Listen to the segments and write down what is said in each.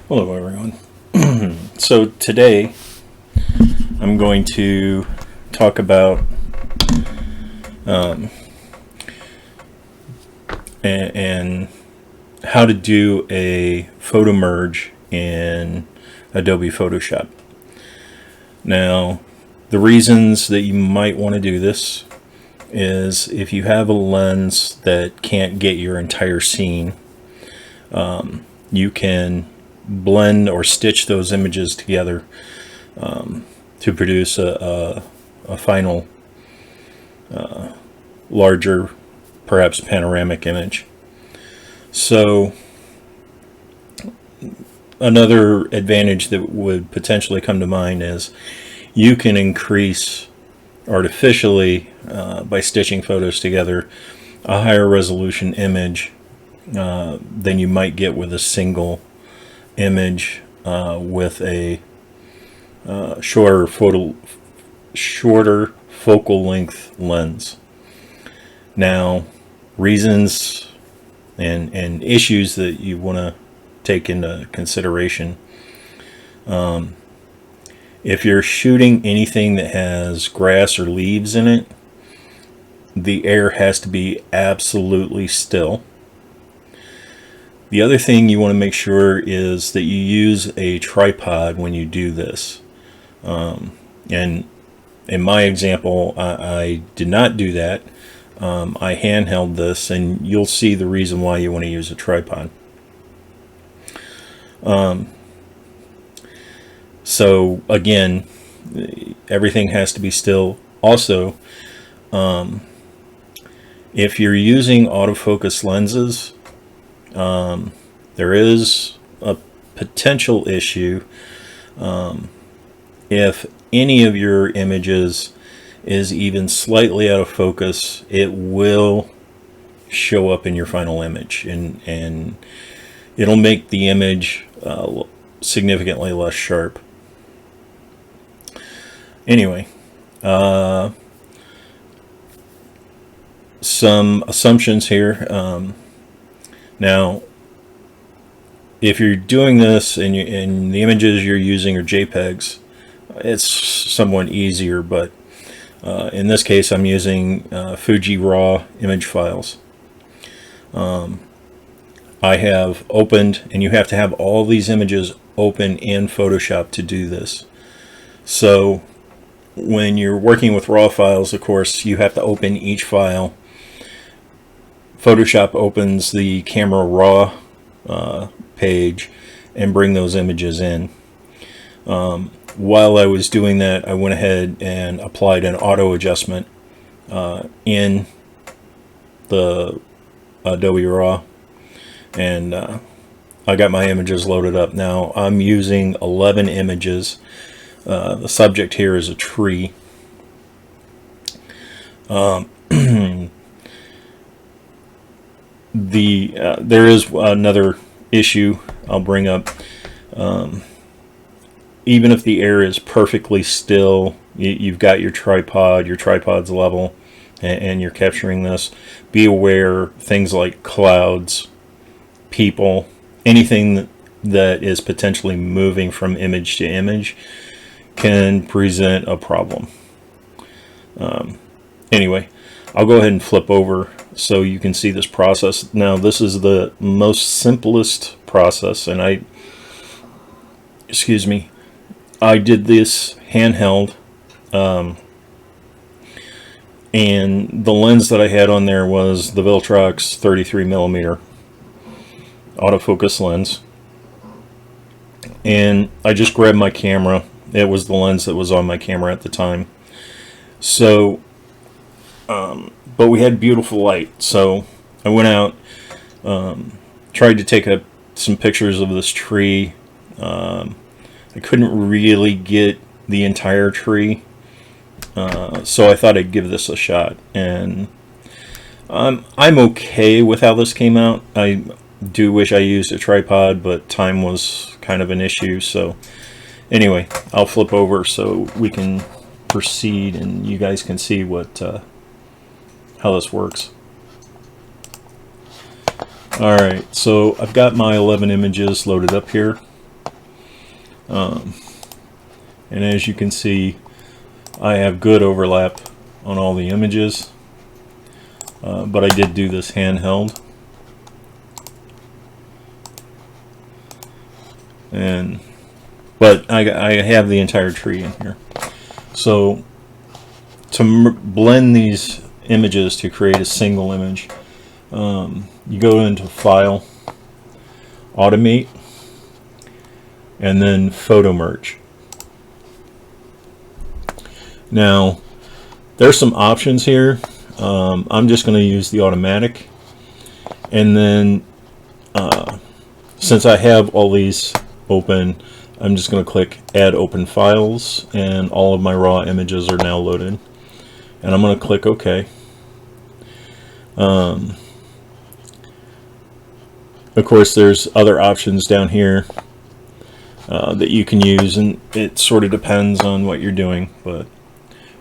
Hello everyone. So today I'm going to talk about and how to do a photo merge in Adobe Photoshop. Now, the reasons that you might want to do this is if you have a lens that can't get your entire scene, you can blend or stitch those images together to produce a final larger, perhaps panoramic image. So another advantage that would potentially come to mind is you can increase artificially by stitching photos together a higher resolution image than you might get with a single image with a shorter focal length lens. Now, reasons and issues that you want to take into consideration. If you're shooting anything that has grass or leaves in it, the air has to be absolutely still. The other thing you want to make sure is that you use a tripod when you do this. And in my example, I did not do that. I handheld this, and you'll see the reason why you want to use a tripod. So again, everything has to be still. Also, if you're using autofocus lenses, there is a potential issue if any of your images is even slightly out of focus, it will show up in your final image, and it'll make the image significantly less sharp. Anyway, some assumptions here. Now, if you're doing this and the images you're using are JPEGs, it's somewhat easier, but in this case I'm using Fuji RAW image files. I have opened, and you have to have all these images open in Photoshop to do this. So when you're working with RAW files, of course, you have to open each file. Photoshop opens the camera raw page and bring those images in. While I was doing that, I went ahead and applied an auto adjustment in the Adobe RAW, and I got my images loaded up. Now I'm using 11 images. The subject here is a tree. There is another issue I'll bring up. Even if the air is perfectly still, you've got your tripod's level, and you're capturing this, be aware things like clouds, people, anything that is potentially moving from image to image can present a problem. Anyway, I'll go ahead and flip over so you can see this process. Now, this is the most simplest process, and I did this handheld, and the lens that I had on there was the Viltrox 33mm autofocus lens, and I just grabbed my camera. It was the lens that was on my camera at the time. So but we had beautiful light, so I went out, tried to take some pictures of this tree. I couldn't really get the entire tree, so I thought I'd give this a shot, and I'm okay with how this came out. I do wish I used a tripod, but time was kind of an issue. So anyway, I'll flip over so we can proceed and you guys can see how this works. Alright, so I've got my 11 images loaded up here. And as you can see, I have good overlap on all the images, but I did do this handheld. But I have the entire tree in here. So to blend these images to create a single image, you go into File, Automate, and then Photo Merge. Now there's some options here. I'm just going to use the automatic, and then since I have all these open, I'm just going to click Add Open Files, and all of my raw images are now loaded. And I'm going to click OK. Of course, there's other options down here that you can use, and it sort of depends on what you're doing. But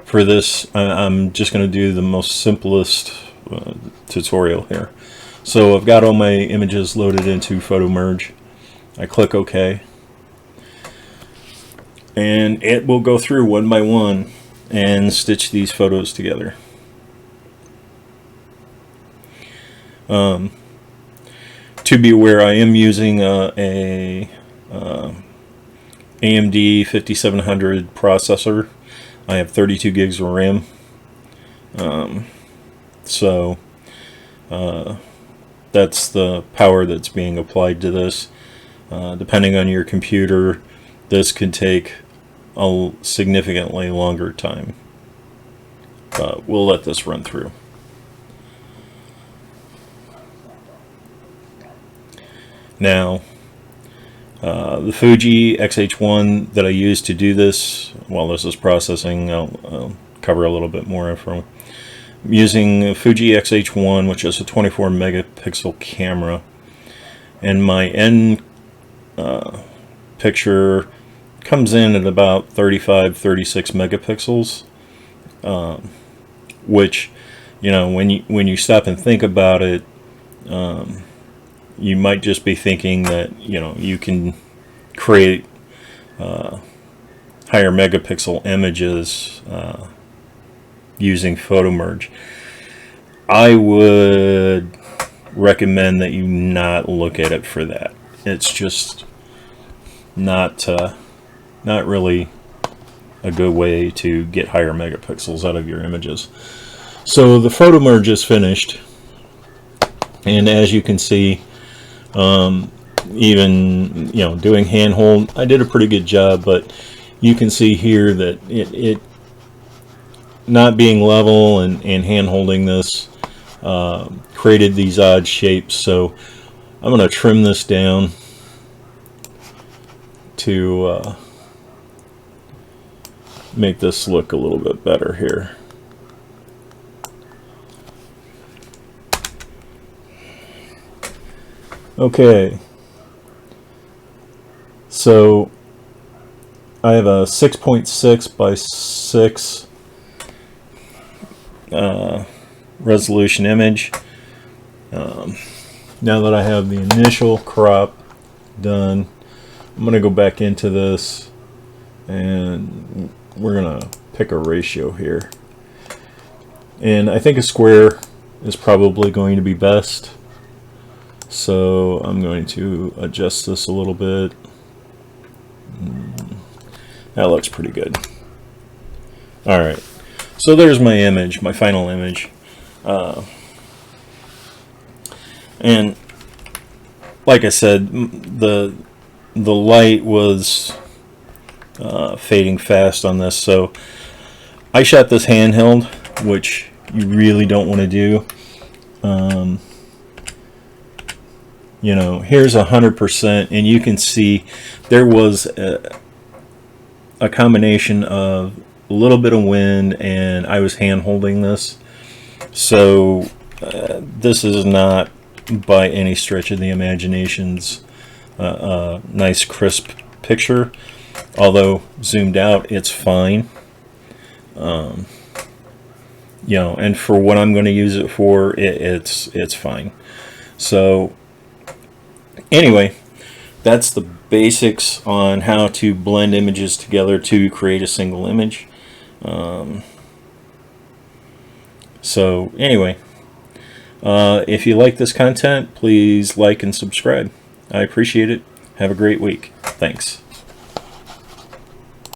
for this, I'm just going to do the most simplest tutorial here. So I've got all my images loaded into Photo Merge. I click OK, and it will go through one by one and stitch these photos together. To be aware, I am using a AMD 5700 processor. I have 32 gigs of RAM. So that's the power that's being applied to this. Depending on your computer, this could take a significantly longer time. But we'll let this run through. Now, the Fuji X-H1 that I use to do this, while this is processing, I'll cover a little bit more info. I'm using Fuji X-H1, which is a 24 megapixel camera, and my end picture comes in at about 35-36 megapixels, which, you know, when you stop and think about it, you might just be thinking that, you know, you can create higher megapixel images using Photo Merge. I would recommend that you not look at it for that. It's just not really a good way to get higher megapixels out of your images. So the Photo Merge is finished, and as you can see, even, you know, doing handhold, I did a pretty good job, but you can see here that it not being level and hand holding this created these odd shapes. So I'm going to trim this down to make this look a little bit better here. Okay, so I have a 6.6 by 6 resolution image. Now that I have the initial crop done, I'm going to go back into this, and we're going to pick a ratio here. And I think a square is probably going to be best. So I'm going to adjust this a little bit. That looks pretty good. Alright, so there's my image, my final image. And like I said, the light was fading fast on this, so I shot this handheld, which you really don't want to do. You know, here's 100%, and you can see there was a combination of a little bit of wind, and I was hand holding this, so this is not by any stretch of the imagination's nice crisp picture. Although zoomed out, it's fine. You know, and for what I'm going to use it for, it's fine. So anyway, that's the basics on how to blend images together to create a single image. So anyway, if you like this content, please like and subscribe. I appreciate it. Have a great week. Thanks.